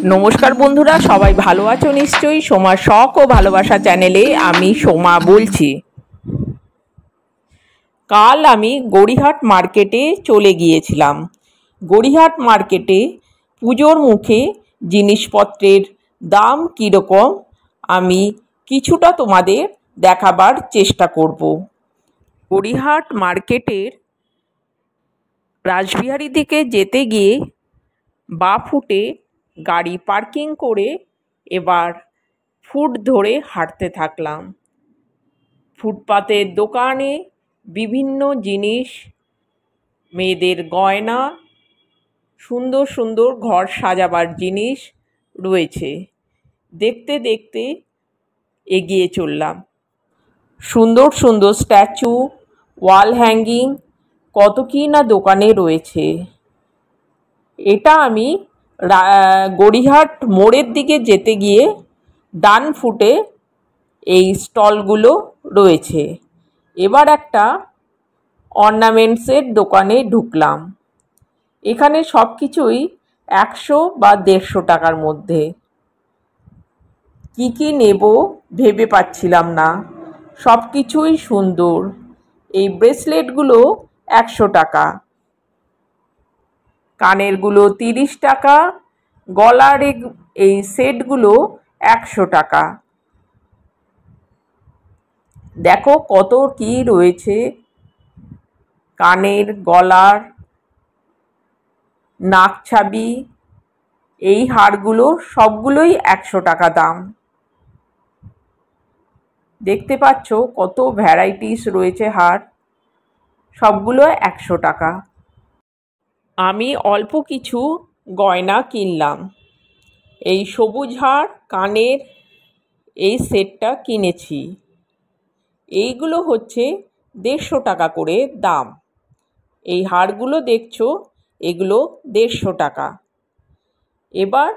নমস্কার বন্ধুরা, সবাই ভালো আছো নিশ্চয়ই। সোমার শখ ও ভালোবাসা চ্যানেলে আমি সোমা বলছি। কাল আমি গড়িয়াহাট মার্কেটে চলে গিয়েছিলাম। গড়িয়াহাট মার্কেটে পুজোর মুখে জিনিসপত্রের দাম কীরকম আমি কিছুটা তোমাদের দেখাবার চেষ্টা করব। গড়িয়াহাট মার্কেটের রাসবিহারীর দিকে যেতে গিয়ে বাঁ ফুটে গাড়ি পার্কিং করে এবার ফুট ধরে হাঁটতে থাকলাম। ফুটপাতের দোকানে বিভিন্ন জিনিস, মেয়েদের গয়না, সুন্দর সুন্দর ঘর সাজাবার জিনিস রয়েছে। দেখতে দেখতে এগিয়ে চললাম। সুন্দর সুন্দর স্ট্যাচু, ওয়াল হ্যাঙ্গিং, কত কী না দোকানে রয়েছে। এটা আমি গড়িয়াহাট মোড়ের দিকে যেতে গিয়ে ডান ফুটে এই স্টলগুলো রয়েছে। এবার একটা অর্নামেন্টসের দোকানে ঢুকলাম। এখানে সব কিছুই 100 বা 150 টাকার মধ্যে। কি নেব ভেবে পাচ্ছিলাম না, সব কিছুই সুন্দর। এই ব্রেসলেটগুলো 100 টাকা, কানেরগুলো 30 টাকা, গলার এই সেটগুলো 100 টাকা। দেখো কত কি রয়েছে, কানের, গলার, নাকছাবি, এই হারগুলো সবগুলোই 100 টাকা দাম। দেখতে পাচ্ছ কত ভ্যারাইটিস রয়েছে হার, সবগুলো 100 টাকা। আমি অল্প কিছু গয়না কিনলাম। এই সবুজ হার, কানের এই সেটটা কিনেছি। এইগুলো হচ্ছে 150 টাকা করে দাম। এই হারগুলো দেখছো, এগুলো 150 টাকা। এবার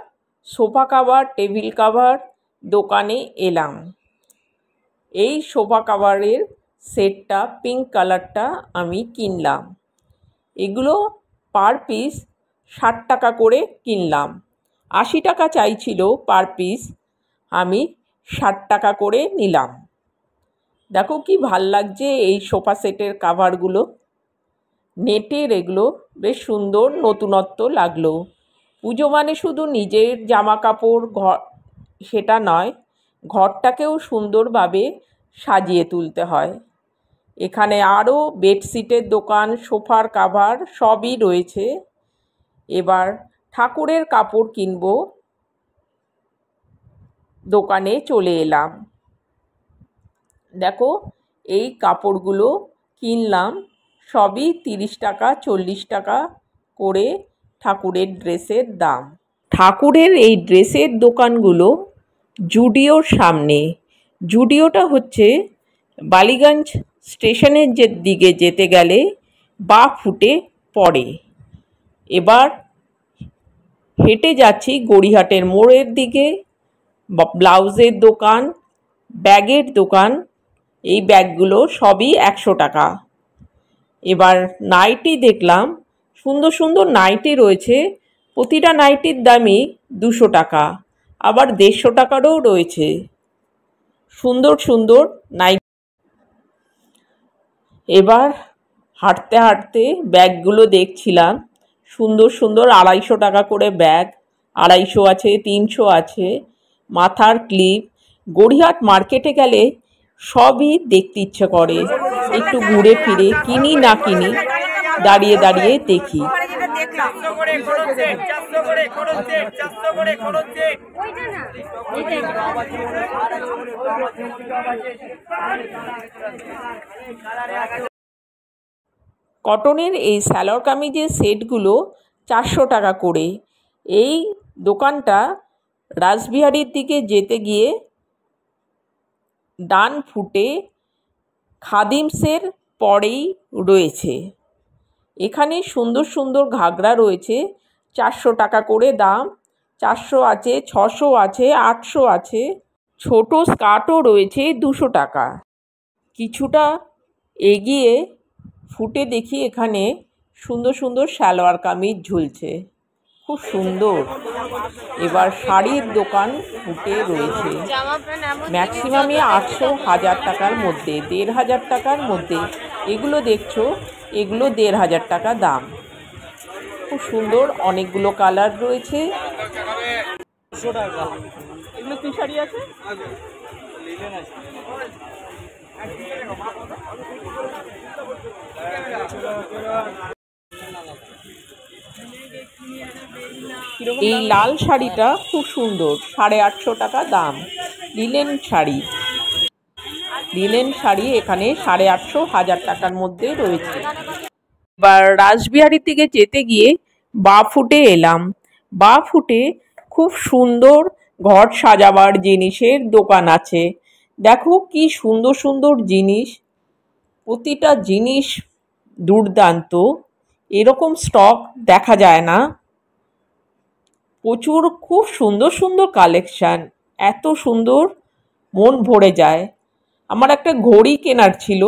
সোফা কাভার, টেবিল কাভার দোকানে এলাম। এই সোফা কাভারের সেটটা, পিঙ্ক কালারটা আমি কিনলাম। এগুলো পার পিস 60 টাকা করে কিনলাম। 80 টাকা চাইছিল পার পিস, আমি 60 টাকা করে নিলাম। দেখো কি ভাল লাগছে এই সোফা সেটের কাভারগুলো, নেটের, এগুলো বেশ সুন্দর, নতুনত্ব লাগলো। পুজো মানে শুধু নিজের জামা কাপড় ঘর সেটা নয়, ঘরটাকেও সুন্দরভাবে সাজিয়ে তুলতে হয়। এখানে আরও বেডশিটের দোকান, সোফার কাভার সবই রয়েছে। এবার ঠাকুরের কাপড় কিনবো, দোকানে চলে এলাম। দেখো এই কাপড়গুলো কিনলাম, সবই 30 টাকা 40 টাকা করে ঠাকুরের ড্রেসের দাম। ঠাকুরের এই ড্রেসের দোকানগুলো জুডিওর সামনে। জুডিওটা হচ্ছে বালিগঞ্জ স্টেশনের দিকে যেতে গেলে বাঁ ফুটে পড়ে। এবার হেঁটে যাচ্ছি গড়িয়াহাটের মোড়ের দিকে। ব্লাউজের দোকান, ব্যাগের দোকান, এই ব্যাগগুলো সবই 100 টাকা। এবার নাইটি দেখলাম, সুন্দর সুন্দর নাইটি রয়েছে। প্রতিটা নাইটির দামই 200 টাকা, আবার 150 টাকারও রয়েছে। সুন্দর সুন্দর নাইটি। এবার হাঁটতে হাঁটতে ব্যাগগুলো দেখছিলাম, সুন্দর সুন্দর 250 টাকা করে ব্যাগ, 250 আছে, 300 আছে। মাথার ক্লিপ। গড়িয়াহাট মার্কেটে গেলে সবই দেখতে ইচ্ছে করে, একটু ঘুরে ফিরে কিনি না কিনি, দাঁড়িয়ে দাঁড়িয়ে দেখি। কটনের এই সালোয়ার কামিজের সেটগুলো 400 টাকা করে। এই দোকানটা রাসবিহারীর দিকে যেতে গিয়ে ডান ফুটে খাদিমসের পরেই রয়েছে। এখানে সুন্দর সুন্দর ঘাগরা রয়েছে, 400 টাকা করে দাম। 400 আছে, 600 আছে, 800 আছে। ছোট স্কার্টও রয়েছে 200 টাকা। কিছুটা এগিয়ে ফুটে দেখি এখানে সুন্দর সুন্দর সালোয়ার কামিজ ঝুলছে। খুব সুন্দর। এবার শাড়ির দোকান ফুটে রয়েছে, ম্যাক্সিমামই 800-1000 টাকার মধ্যে, 1500 টাকার মধ্যে। এগুলো দেখছো, এগুলো 1500 টাকা দাম। খুব সুন্দর, অনেকগুলো কালার রয়েছে। এগুলো কি শাড়ি আছে? এই লাল শাড়িটা খুব সুন্দর, 850 টাকা দাম। লিলেন শাড়ি, লিলেন শাড়ি এখানে 850-1000 টাকার মধ্যে রয়েছে। এবার রাসবিহারীর দিকে যেতে গিয়ে বা ফুটে এলাম। বা ফুটে খুব সুন্দর ঘর সাজাবার জিনিসের দোকান আছে। দেখো কি সুন্দর সুন্দর জিনিস, প্রতিটা জিনিস দুর্দান্ত। এরকম স্টক দেখা যায় না। প্রচুর খুব সুন্দর সুন্দর কালেকশান, এত সুন্দর মন ভরে যায়। আমার একটা ঘড়ি কেনার ছিল,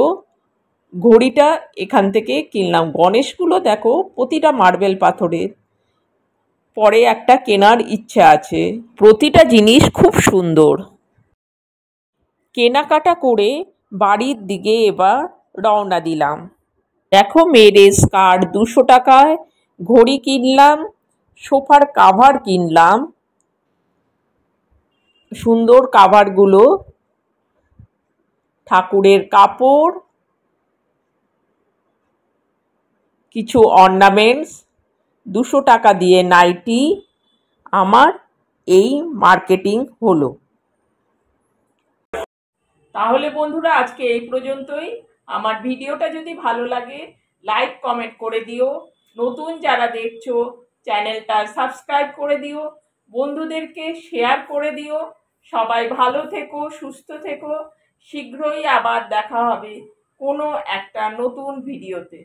ঘড়িটা এখান থেকে কিনলাম। গণেশগুলো দেখো প্রতিটা মার্বেল পাথরের। পরে একটা কেনার ইচ্ছে আছে। প্রতিটা জিনিস খুব সুন্দর। কেনাকাটা করে বাড়ির দিকে এবার রওনা দিলাম। দেখো মেয়েদের স্কার্ট 200 টাকায়, ঘড়ি কিনলাম, সোফার কাভার কিনলাম, সুন্দর কাভারগুলো, ঠাকুরের কাপড়, কিছু অর্নামেন্টস, 200 টাকা দিয়ে নাইটি। আমার এই মার্কেটিং হলো। তাহলে বন্ধুরা আজকে এই পর্যন্তই। আমার ভিডিওটা যদি ভালো লাগে লাইক কমেন্ট করে দিও। নতুন যারা দেখছো চ্যানেলটা সাবস্ক্রাইব করে দিও, বন্ধুদেরকে শেয়ার করে দিও। সবাই ভালো থেকো, সুস্থ থেকো। শীঘ্রই আবার দেখা হবে কোনো একটা নতুন ভিডিওতে।